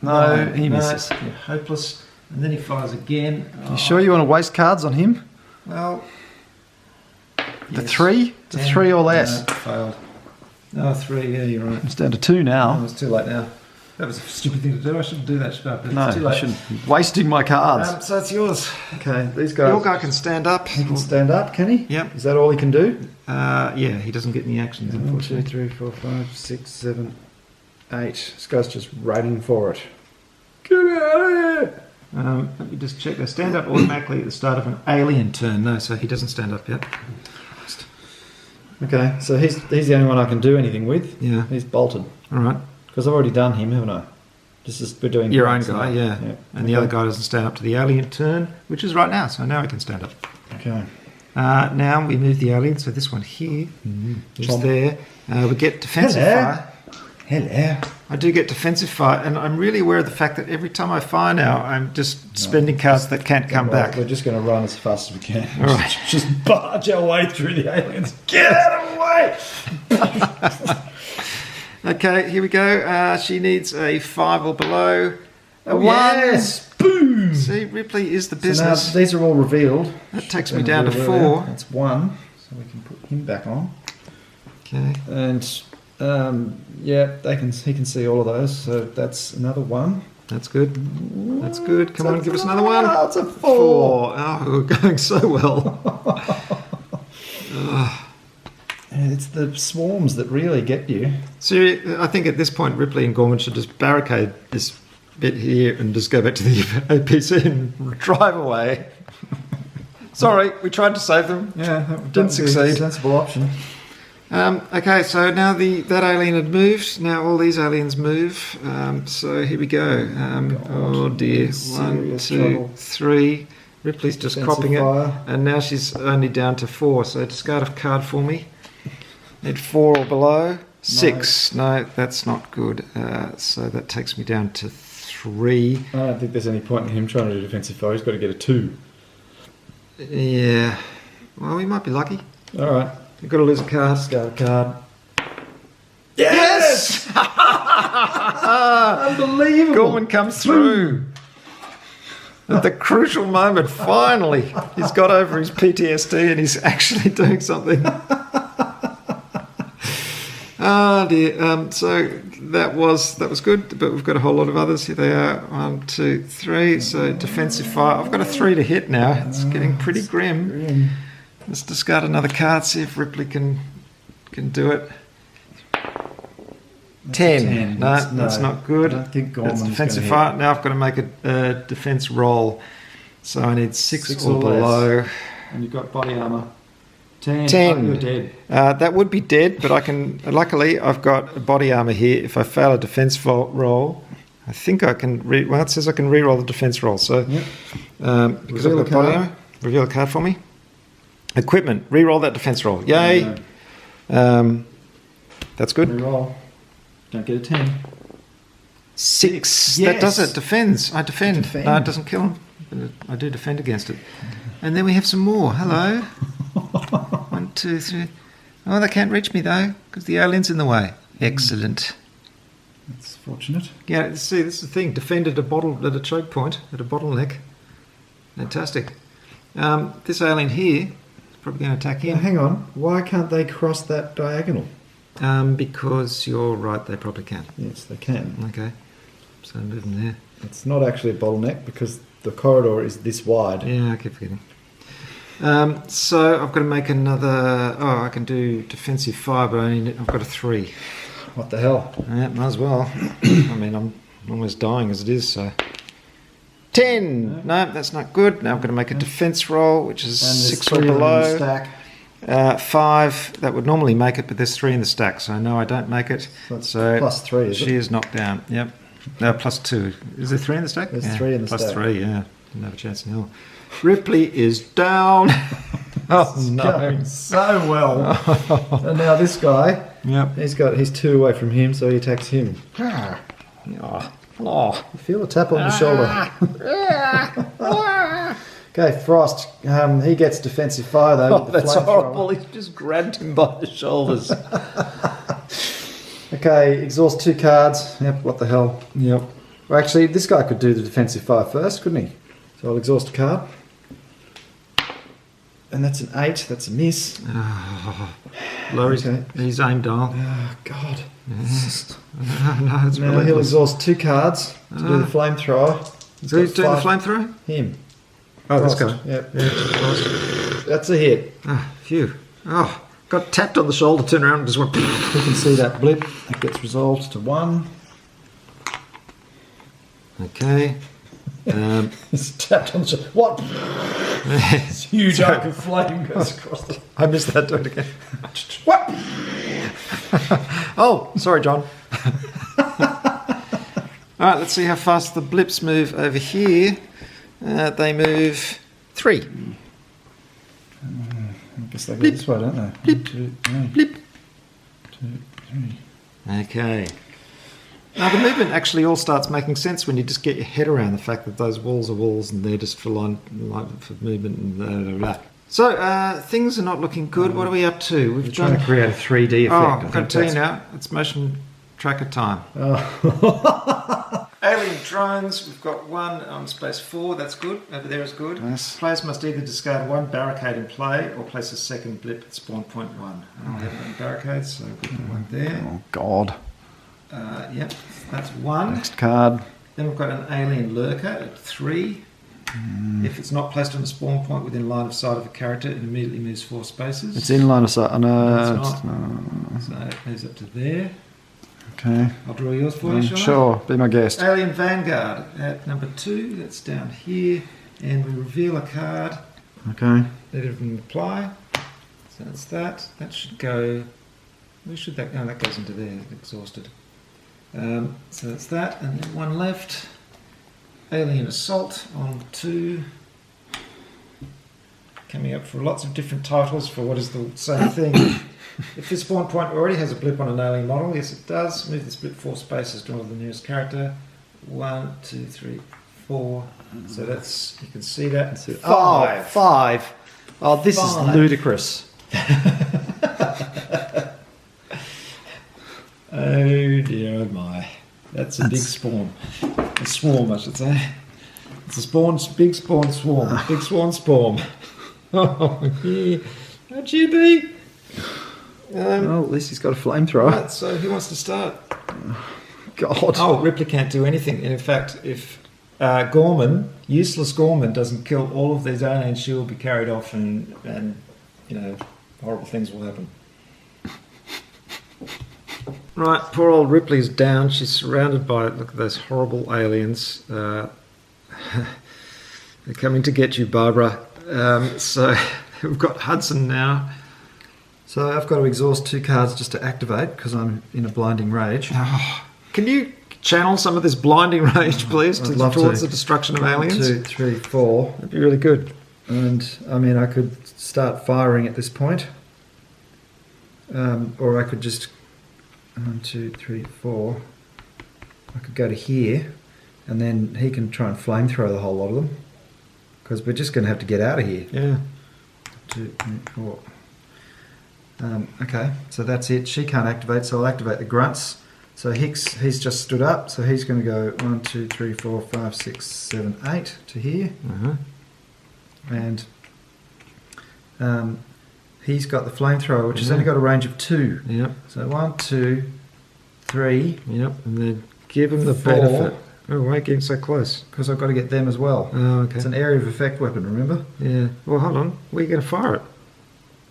no, he misses. You're hopeless. And then he fires again. You sure you want to waste cards on him? Well. The yes. 3? The 10. 3 or less? No, failed. No, 3. Yeah, you're right. It's down to 2 Oh, now. it's too late now. That was a stupid thing to do. I shouldn't do that, should I? But No, it's too I late. shouldn't. Wasting my cards. So it's yours. Okay, these guys. Your guy can stand up. He can stand up, can he? Yep. Is that all he can do? Yeah, he doesn't get any actions, 1, 2, unfortunately. 3, 4, 5, 6, 7, 8. This guy's just running for it. Get out of here! Let me just check. They stand up automatically at the start of an alien turn. No, so he doesn't stand up yet. Okay, so he's the only one I can do anything with. Yeah. He's bolted. All right. Because I've already done him, haven't I? This is we're doing Your own points guy, now. yeah. And the Okay. other guy doesn't stand up to the alien turn, which is right now. So now he can stand up. Okay. Now we move the alien. So this one here is Chomp. there. We get defensive Hello. fire. Hello. I do get defensive fire, and I'm really aware of the fact that every time I fire now, I'm just spending cards that can't come back. We're just going to run as fast as we can. All right. Just barge our way through the aliens. Get out of the way! Okay, here we go. She needs a 5 or below. A Oh, 1. yes! Boom! See, Ripley is the So now business. these are all revealed. That takes me down to There. 4. That's 1. So we can put him back on. Okay. And yeah, he can see all of those. So that's another 1. That's good. That's good. Come on, give us another one. Oh, it's a 4. 4. Oh, we're going so well. And it's the swarms that really get you. So I think at this point, Ripley and Gorman should just barricade this bit here and just go back to the APC and drive away. Sorry, we tried to save them. Yeah, Didn't succeed. A sensible option. Okay, so now that alien had moved. Now all these aliens move. So here we go. Oh dear. Serious 1, 2, trouble. 3. Ripley's just Defensive copping fire. it, and now she's only down to 4. So discard a card for me. Need 4 or below. 6. No, that's not good. So that takes me down to 3. I don't think there's any point in him trying to do defensive fire. He's got to get a 2. Yeah. Well, we might be lucky. All right. You've got to lose a card. Discard a card. Yes! Unbelievable. Gorman comes through. At the crucial moment, finally, he's got over his PTSD and he's actually doing something. Oh dear. So that was good, but we've got a whole lot of others. Here they are. 1, 2, 3. So defensive fire. I've got a 3 to hit now. It's getting pretty grim. Let's discard another card. See if Ripley can do it. 10. No, that's not good. I don't think That's Gorman's defensive gonna hit. fire. Now I've got to make a defense roll. So I need 6 6 or or below. less. And you've got body armor. 10. 10. Oh, you're dead. That would be dead, but I can. Luckily, I've got a body armor here. If I fail a defense roll, I think I can. Well, it says I can re-roll the defense roll. So Yep. because Reveal I've a got body card. armor, reveal a card for me. Equipment. Re-roll that defense roll. Yay! No. That's good. Reroll. Don't get a 10. 6. Yes. That does it. Defends. I defend. Defend. No, it doesn't kill him. But I do defend against it. And then we have some more. Hello. 1, 2, 3. Oh, they can't reach me though because the alien's in the way. Excellent. That's fortunate. Yeah. See, this is the thing. Defend at a choke point, at a bottleneck. Fantastic. This alien here is probably going to attack Now, him. hang on. Why can't they cross that diagonal? Because you're right. They probably can. Yes, they can. Okay. So move them there. It's not actually a bottleneck because the corridor is this wide. Yeah, I keep forgetting. So I've got to make another. Oh, I can do defensive fire, but I've got a 3. What the hell? Yeah, might as well. I mean, I'm almost dying as it is. So 10. No, that's not good. Now I've got to make a defense roll, which is And there's 6 or 3 of them in the below. stack. 5. That would normally make it, but there's 3 in the stack, so no, I don't make it. So it's So plus 3, is she it? is knocked down. Yep. Plus 2. Is there 3 in the stack? There's Yeah, 3 in the plus stack. 3. Yeah. Didn't have a chance in hell. Ripley is down. Oh no. Going so well. And now this guy, Yep. he's 2 away from him, so he attacks him. Oh. Oh. You feel a tap on the shoulder. Okay, Frost. He gets defensive fire though. Oh, with the that's flamethrower. horrible. He just grabbed him by the shoulders. Okay, exhaust 2 cards. Yep, what the hell? Yep. Well, actually, this guy could do the defensive fire first, couldn't he? So I'll exhaust a card. And that's an 8. That's a miss. Lower Okay. his aim dial. Oh, God. No, it's Now he'll relentless. exhaust 2 cards to do the flamethrower. He's So who's got doing the 5 flamethrower? Him. Oh, this Frost. guy. Yep. Yeah, Frost. That's a hit. Ah, phew. Oh, got tapped on the shoulder, turned around and just went. You can see that blip. That gets resolved to 1. Okay. It's tapped on the shoulder. What? This huge arc of flame goes across the... I missed that. Do it again. What? Oh, sorry, John. All right, let's see how fast the blips move over here. They move 3. I guess they go this way, don't they? Blip. 1, 2, 3. Blip. 2, 3. Okay. Now the movement actually all starts making sense when you just get your head around the fact that those walls are walls and they're just for line for movement and blah, blah, blah. So things are not looking good. What are we up to? We've We're trying to done. create a 3D effect. Oh, I I'm think going to tell you that's- now. It's motion tracker time. Oh. Alien drones. We've got 1 on space 4. That's good. Over there is good. Yes. Players must either discard 1 barricade in play or place a second blip at spawn point 1. I don't have any barricades, so I'll put the 1 there. Oh, God. Yep, that's 1. Next card. Then we've got an alien lurker at 3. If it's not placed on a spawn point within line of sight of a character, it immediately moves 4 spaces. It's in line of sight. Oh, no. It's It's not. no. So it moves up to there. Okay. I'll draw yours for you, shall I? Sure. Be my guest. Alien Vanguard at number 2. That's down here. And we reveal a card. Okay. Let everyone apply. So that's that. That should go... Where should that go? Oh, that goes into there. Exhausted. So that's that. And then 1 left. Alien Assault on 2. coming up for lots of different titles for what is the same thing. If this spawn point already has a blip on an alien model, yes it does. Move this blip 4 spaces to the nearest character. 1, 2, 3, 4. So that's, you can see that. 5. Oh, 5. Oh, this is 5. ludicrous. Oh dear oh my. That's a big spawn. A swarm, I should say. It's a spawn, big spawn swarm. Big spawn. Oh, yeah. How'd you be? Well, at least he's got a flamethrower. Right, so who wants to start? God. Oh, Ripley can't do anything. And in fact, if Gorman, useless Gorman, doesn't kill all of these aliens, she will be carried off and you know, horrible things will happen. Right, poor old Ripley's down. She's surrounded by, look at those horrible aliens. They're coming to get you, Barbara. So we've got Hudson now. So I've got to exhaust 2 cards just to activate because I'm in a blinding rage. Can you channel some of this blinding rage, please, I'd love towards to. the destruction of 1, aliens? 2, 3, 4. That'd be really good. And I mean, I could start firing at this point. Or I could just 1, 2, 3, 4. I could go to here, and then he can try and flamethrow the whole lot of them. Because we're just going to have to get out of here. Yeah. 2, 3, 4. Okay, so that's it. She can't activate, so I'll activate the grunts. So Hicks, he's just stood up, so he's going to go 1, 2, 3, 4, 5, 6, 7, 8 to here. Uh-huh. And he's got the flamethrower, which has only got a range of 2. Yep. So 1, 2, 3, Yep. And then give him the 4. benefit. Oh, why getting so close? because I've got to get them as well. Oh, okay. It's an area of effect weapon, remember? Yeah. Well, hold on. Where are you going to fire it?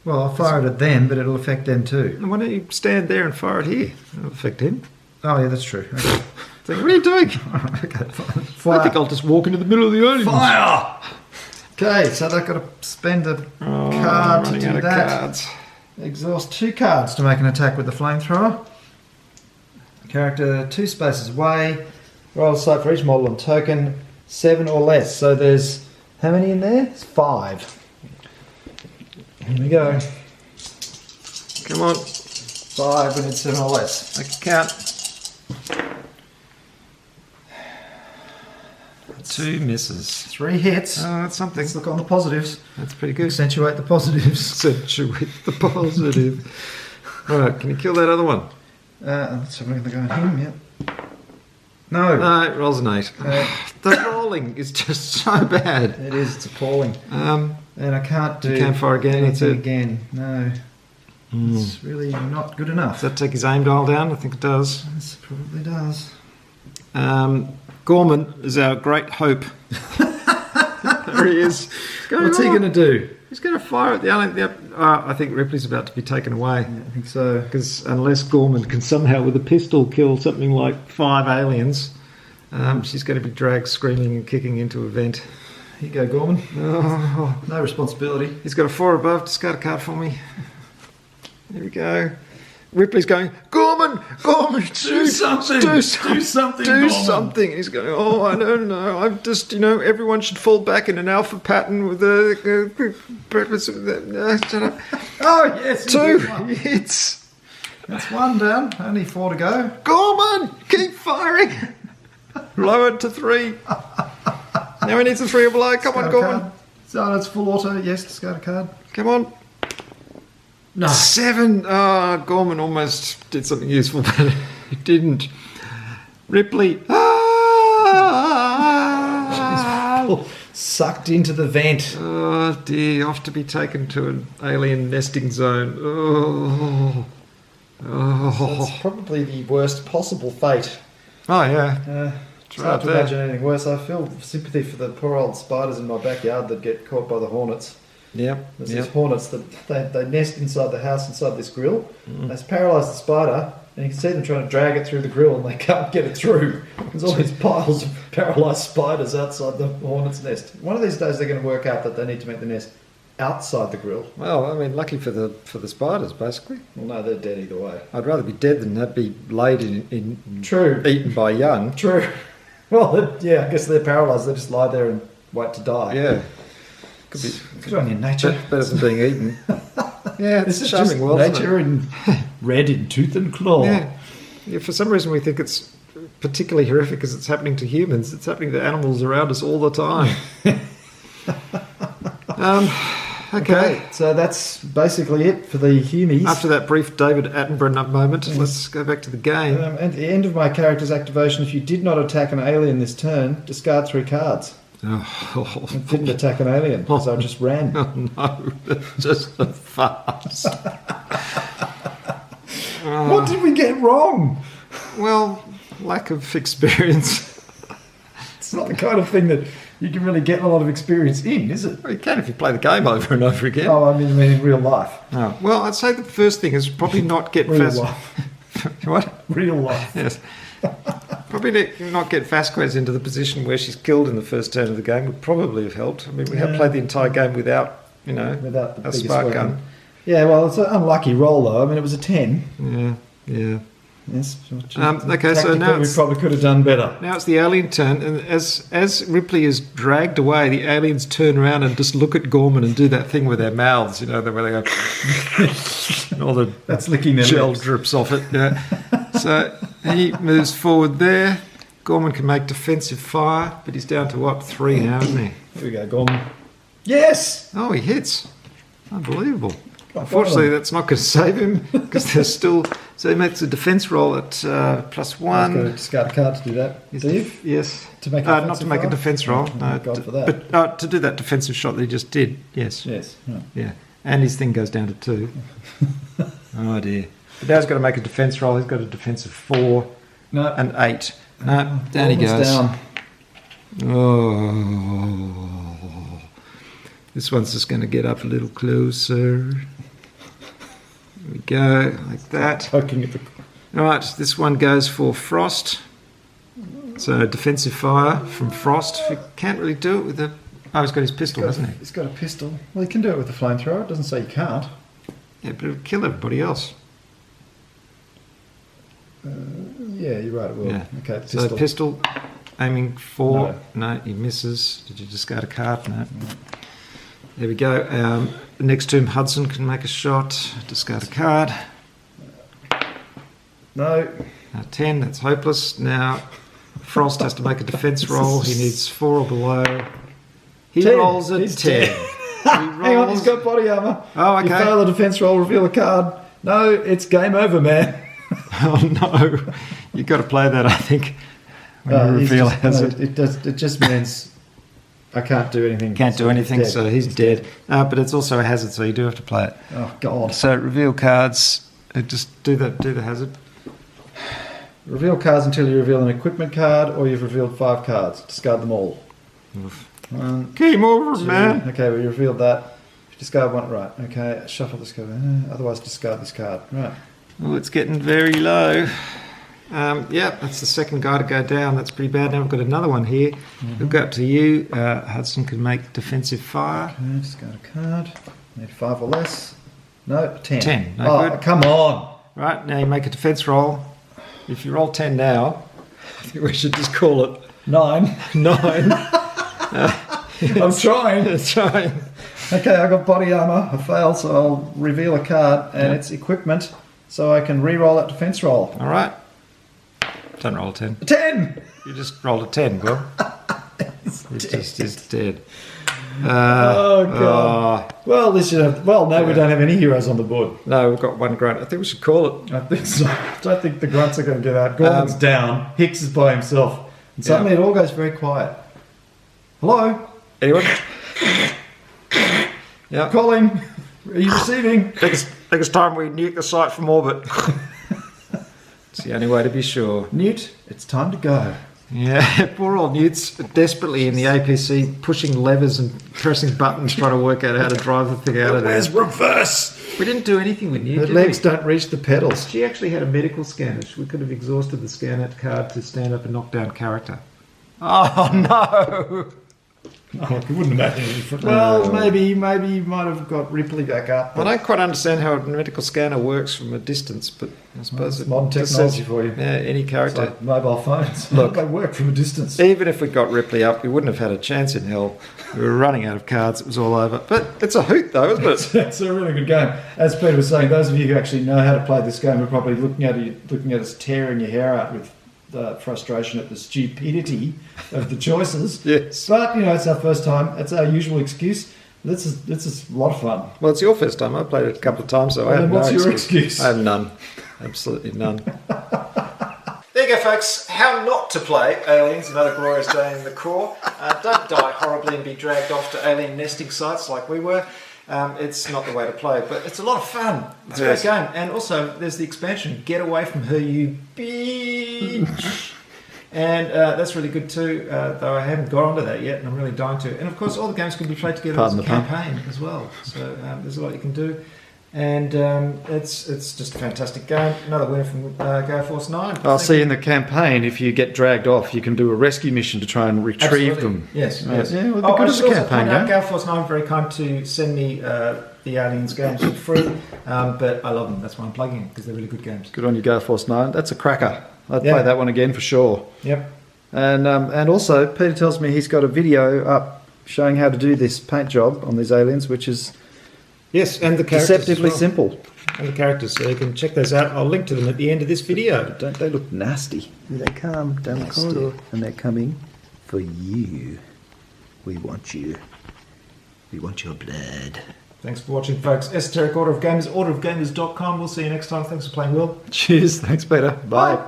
Well, I'll fire it at them, but it'll affect them too. Why don't you stand there and fire it here? It'll affect him. Oh, yeah, that's true. Okay. Think, what are you doing? Okay, fine. I think I'll just walk into the middle of the aliens. Fire! Okay, so I've got to spend a card to running do out of that. cards. Exhaust 2 cards to make an attack with the flamethrower. Character 2 spaces away. Roll a side for each model and token, 7 or less. So there's how many in there? It's 5. Here we go. Come on. 5, we need 7 or less. Make a count. 2 misses. 3 hits. Oh, that's something. Let's look on the positives. That's pretty good. Accentuate the positives. Accentuate the positive. Alright, can you kill that other one? Let's have a look at the guy on him, yeah. No. No, it rolls an 8. The rolling is just so bad. It is, it's appalling. And I can't do You can't fire again, that's anything it. again. No. It's really not good enough. Does that take his aim dial down? I think it does. This probably does. Gorman is our great hope. There he is. What's he going to do? He's going to fire at the alien. I think Ripley's about to be taken away. Yeah, I think so. Because unless Gorman can somehow with a pistol kill something like 5 aliens, she's going to be dragged screaming and kicking into a vent. Here you go, Gorman. Oh, No responsibility. he's got a 4 above. Discard a card for me. There we go. Ripley's going, Gorman, do something. Do something. Do something. And he's going, oh, I don't know. I'm just, everyone should fall back in an alpha pattern with a purpose of the. Shut up. Oh, yes. 2 hits. That's 1 down. Only 4 to go. Gorman, keep firing. Lower it to 3. Now he needs a 3 or below. Come on, Discard a Gorman. card. So it's full auto. Yes, discard a card. Come on. No. 7. Gorman almost did something useful, but he didn't. Ripley. Sucked into the vent. Oh dear, off to be taken to an alien nesting zone. That's probably the worst possible fate. Oh yeah. It's hard to imagine anything worse. I feel sympathy for the poor old spiders in my backyard that get caught by the hornets. Yep. There's these hornets that they nest inside the house, inside this grill. They paralyse the spider, and you can see them trying to drag it through the grill, and they can't get it through. There's all these piles of paralysed spiders outside the hornet's nest. One of these days they're going to work out that they need to make the nest outside the grill. Well, I mean, lucky for the spiders, basically. Well, no, they're dead either way. I'd rather be dead than that be laid in True. eaten by young. True. Well, yeah, I guess they're paralysed. They just lie there and wait to die. Yeah. Could be Good on you, nature. better than being eaten. Yeah, This it's is just charming world, isn't nature in red in tooth and claw. it? Yeah. For some reason we think it's particularly horrific because it's happening to humans. It's happening to animals around us all the time. Okay. So that's basically it for the humies. After that brief David Attenborough moment, let's go back to the game. At the end of my character's activation, if you did not attack an alien this turn, discard 3 cards. Oh, I didn't attack an alien because I just ran. no, that's just a farce. What did we get wrong? Well, lack of experience. It's not the kind of thing that you can really get a lot of experience in, is it? Well, you can if you play the game over and over again. Oh, I mean in real life. Oh, well, I'd say the first thing is probably not get Real fast. life. What? Real life. Yes. Probably not get Vasquez into the position where she's killed in the first turn of the game would probably have helped. I mean, we have Yeah. played the entire game without, Without the a biggest spark weapon. gun. Yeah, well, it's an unlucky roll though. I mean, it was a 10. Yeah. Yes. Okay, so now Tactically, we it's, probably could have done better. now it's the alien turn, and as Ripley is dragged away, the aliens turn around and just look at Gorman and do that thing with their mouths, where they go, and all the That's licking their gel lips. drips off it. Yeah. So he moves forward there. Gorman can make defensive fire, but he's down to what, 3 now, isn't he? Here we go, Gorman. Yes! Oh, he hits. Unbelievable. Well, Unfortunately, that's not going to save him because there's still. So he makes a defense roll at +1. I've got to discard a card to do that. He's Do you? yes. To make a Not to defensive make a roll? defense roll. Oh, No, God for that. But to do that defensive shot that he just did. Yes. Yes. Right. Yeah. And his thing goes down to 2. Oh dear. But now he's got to make a defense roll. He's got a defensive 4 No. and 8. No, down he Gorman's goes. Down. Oh. This one's just going to get up a little closer. There we go, like that. Poking at the. All right, this one goes for Frost. So defensive fire from Frost. He can't really do it with the. Oh, he's got his pistol, hasn't he? He's got a pistol. Well, he can do it with the flamethrower. It doesn't say you can't. Yeah, but it'll kill everybody else. Yeah, you're right. It will. Yeah. Okay, pistol. So pistol, aiming 4. No, he misses. Did you discard a card? No. There we go. Next to him, Hudson can make a shot. Discard a card. No. 10, that's hopeless. Now, Frost has to make a defense roll. He needs 4 or below. He 10. rolls a He's 10. Hang on, he's got body armor. Oh, You okay. fail the defense roll, reveal a card. No, it's game over, man. Oh no, you've got to play that. I think when you He's reveal just- hazard, no, it just means I can't do anything. can't do anything, Dead. so he's dead. But it's also a hazard, so you do have to play it. Oh God! So reveal cards. Just do the hazard. Reveal cards until you reveal an equipment card, or you've revealed 5 cards. Discard them all. Oof. 1, Game over, 2. man. Okay, we revealed that. Discard 1, right? Okay, shuffle this card. Otherwise, discard this card. Right. Oh, it's getting very low. Yeah, that's the second guy to go down. That's pretty bad. Now we've got another one here. We'll go up to you. Hudson can make defensive fire. Okay, discard a card. Need 5 or less. No, 10. 10, no oh, good. come on! Right, now you make a defense roll. If you roll 10 now, I think we should just call it 9. 9. I'm trying. That's right. Okay, I got body armor. I failed, so I'll reveal a card, and it's equipment, so I can re-roll that defense roll. All right. Don't roll a 10. 10. You just rolled a 10, Will. He's just is dead. Oh God. Well, this should have. Well, no, we don't have any heroes on the board. No, we've got one grunt. I think we should call it. I think so. I don't think the grunts are going to get out. Gordon's down. Hicks is by himself, and suddenly it all goes very quiet. Hello, Anyone? Yeah. calling. Are you receiving? Think it's time we nuke the site from orbit. It's the only way to be sure. Newt, it's time to go. Yeah, poor old Newt's desperately in the APC, pushing levers and pressing buttons, trying to work out how to drive the thing out of there. Where's reverse? We didn't do anything with Newt, Her did legs we? don't reach the pedals. She actually had a medical scanner. We could have exhausted the scanner card to stand up and knock down character. Oh no! Oh, you wouldn't imagine any different. Well, maybe you might have got Ripley back up. I don't quite understand how a medical scanner works from a distance, but I suppose It's modern just technology says, for you. yeah, any It's character. like mobile phones. Look. They work from a distance. Even if we got Ripley up, we wouldn't have had a chance in hell. We were running out of cards. It was all over. But it's a hoot, though, isn't it? It's a really good game. As Peter was saying, those of you who actually know how to play this game are probably looking at us tearing your hair out with frustration at the stupidity of the choices. Yes. But, it's our first time. It's our usual excuse. This is a lot of fun. Well, it's your first time. I played it a couple of times, so I Well, have then what's no your excuse? I have none. Absolutely none. There you go, folks. How not to play Aliens, another glorious day in the core. Don't die horribly and be dragged off to alien nesting sites like we were. It's not the way to play, but it's a lot of fun. It's a great game. And also, there's the expansion, Get Away From Her, You Bitch. And that's really good too, though I haven't got onto that yet, and I'm really dying to. And of course, all the games can be played together Pardon as a the pun. campaign as well. So there's a lot you can do. And it's just a fantastic game. Another winner from Gale Force 9. I'll see in the campaign, if you get dragged off, you can do a rescue mission to try and retrieve Absolutely. them. Yes, Right. yes. Yeah, well, I good as should a also campaign point out, game. Gale Force 9 very kind to send me the Aliens games for free, but I love them. That's why I'm plugging them, because they're really good games. Good on you, Gale Force 9. That's a cracker. I'd Yeah. play that one again for sure. Yep. And also, Peter tells me he's got a video up showing how to do this paint job on these aliens, which is Yes, and the characters deceptively as well. simple. And the characters, so you can check those out. I'll link to them at the end of this video. Don't they look nasty? Here they come down the corridor, and they're coming for you. We want you. We want your blood. Thanks for watching, folks. Esoteric Order of Gamers, orderofgamers.com. We'll see you next time. Thanks for playing, Will. Cheers. Thanks, Peter. Bye. Bye.